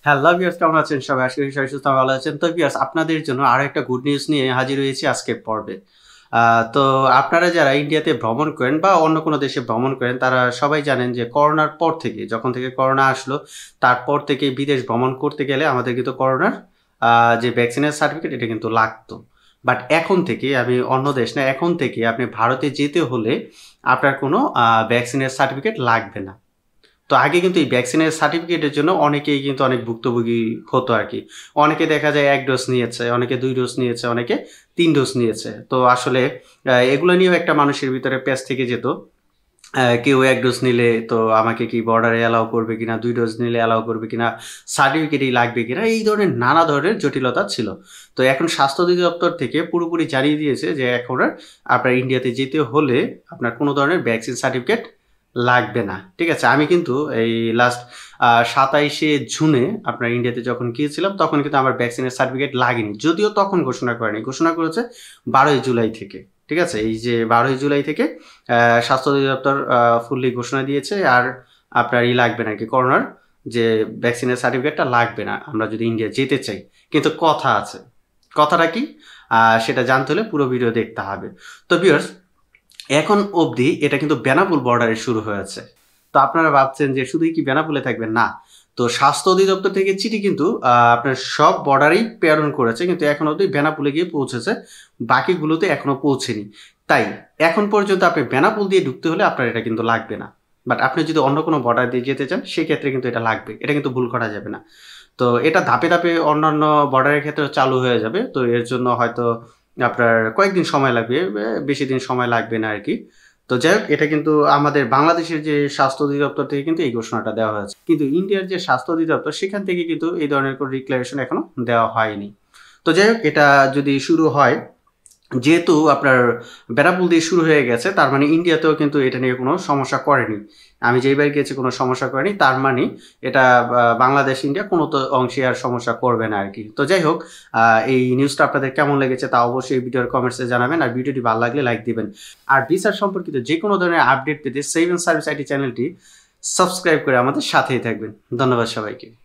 Hello viewers, কেমন আছেন সবাই? আশা করি সবাই সুস্থ ভালো আছেন। তো ভিউয়ার্স, আপনাদের জন্য আরো একটা গুড নিউজ নিয়ে হাজির হয়েছি আজকের পর্বে। তো আপনারা যারা ইন্ডিয়াতে ভ্রমণ করেন বা অন্য কোনো দেশে ভ্রমণ করেন, তারা সবাই জানেন যে করোনার পর থেকে, যখন থেকে করোনা আসলো, তারপর থেকে বিদেশ ভ্রমণ করতে গেলে আমাদের কিন্তু করোনার যে ভ্যাকসিনের সার্টিফিকেট এটা কিন্তু লাগতো। বাট এখন থেকে আমি অন্য দেশ না, এখন থেকে আপনি ভারতে যেতে হলে আপনার কোনো ভ্যাকসিনের সার্টিফিকেট লাগবে না। তো আগে কিন্তু এই ভ্যাকসিনের সার্টিফিকেটের জন্য অনেকেই কিন্তু অনেক ভুক্তভোগী হতো আর কি। অনেকে দেখা যায় ১ ডোজ নিয়েছে, অনেকে ২ ডোজ নিয়েছে, অনেকে ৩ ডোজ নিয়েছে। তো আসলে এগুলো নিয়েও একটা মানুষের ভিতরে প্যাচ থেকে যেত। কেউ ১ ডোজ নিলে তো আমাকে কি বর্ডারে অ্যালাউ করবে কিনা, ২ ডোজ নিলে অ্যালাউ করবে কিনা, সার্টিফিকেটই লাগবে কিনা, এই ধরনের নানা ধরনের জটিলতা ছিল। তো এখন স্বাস্থ্য অধিদপ্তর থেকে পুরোপুরি জানিয়ে দিয়েছে যে এখন আর আপনার ইন্ডিয়াতে যেতে হলে আপনার কোনো ধরনের ভ্যাকসিন সার্টিফিকেট লাগবে না। ঠিক আছে? আমি কিন্তু এই লাস্ট ২৭শে জুনে আপনার ইন্ডিয়াতে যখন গিয়েছিলাম তখন কিন্তু আমার ভ্যাকসিনের সার্টিফিকেট লাগেনি। যদিও তখন ঘোষণা করেনি। ঘোষণা করেছে ১২ই জুলাই থেকে। ঠিক আছে? এই যে ১২ই জুলাই থেকে স্বাস্থ্য অধিদপ্তর ফুললি ঘোষণা দিয়েছে আর আপনার লাগবে না আরকি করোনার যে ভ্যাকসিনের সার্টিফিকেটটা লাগবে না আমরা যদি ইন্ডিয়া যেতে চাই। কিন্তু কথা আছে। কথাটা কি? সেটা জানতে হলে পুরো ভিডিও দেখতে হবে। তো ভিউয়ার্স, এখন অবধি এটা কিন্তু বেনাপোল বর্ডারে শুরু হয়েছে। তো আপনারা ভাবছেন যে শুধুই কি বেনাপোলে থাকবে? না। তো স্বাস্থ্য অধিদপ্তর থেকে চিঠি কিন্তু আপনার সব বর্ডারেই প্রেরণ করেছে। কিন্তু এখন অবধি বেনাপোলে গিয়ে পৌঁছেছে। বাকিগুলোতে এখনো পৌঁছেনি। তাই এখন পর্যন্ত আপনি বেনাপোল দিয়ে ঢুকতে হলে আপনার এটা কিন্তু লাগবে না। বাট আপনি যদি অন্য কোনো বর্ডার দিয়ে যেতে চান সেক্ষেত্রে কিন্তু এটা লাগবে। এটা কিন্তু ভুল করা যাবে না। তো এটা ধাপে, ধাপে অন্যান্য বর্ডারের ক্ষেত্রেও চালু হয়ে যাবে। তো এর জন্য হয়তো আপনার কয়েকদিন সময় লাগবে। বেশি দিন সময় লাগবে না আরকি। তো যাই হোক, এটা কিন্তু আমাদের বাংলাদেশের যে স্বাস্থ্য অধিদপ্তর থেকে কিন্তু এই ঘোষণাটা দেওয়া হয়েছে। কিন্তু ইন্ডিয়ার যে স্বাস্থ্য অধিদপ্তর সেখান থেকে কিন্তু এই ধরনের কোনো ডিক্লারেশন এখনো দেওয়া হয়নি। তো যাই হোক, এটা যদি শুরু হয়, যেহেতু আপনার বেনাপোল দিয়ে শুরু হয়ে গেছে তার মানে ইন্ডিয়াতেও কিন্তু এটা নিয়ে কোনো সমস্যা করেনি। আমি যেইবার গিয়েছি কোনো সমস্যা করেনি, তার মানে এটা বাংলাদেশ ইন্ডিয়া কোনো তো অংশে আর সমস্যা করবে না আরকি। তো যাই হোক, এই নিউজটা আপনাদের কেমন লেগেছে তা অবশ্যই এই ভিডিওর কমেন্টসে জানাবেন। আর ভিডিওটি ভালো লাগলে লাইক দিবেন। আর ভিসা সম্পর্কিত যে কোনো ধরনের আপডেট পেতে সেভ এন্ড সার্ভিস আইটি চ্যানেলটি সাবস্ক্রাইব করে আমাদের সাথেই থাকবেন। ধন্যবাদ সবাইকে।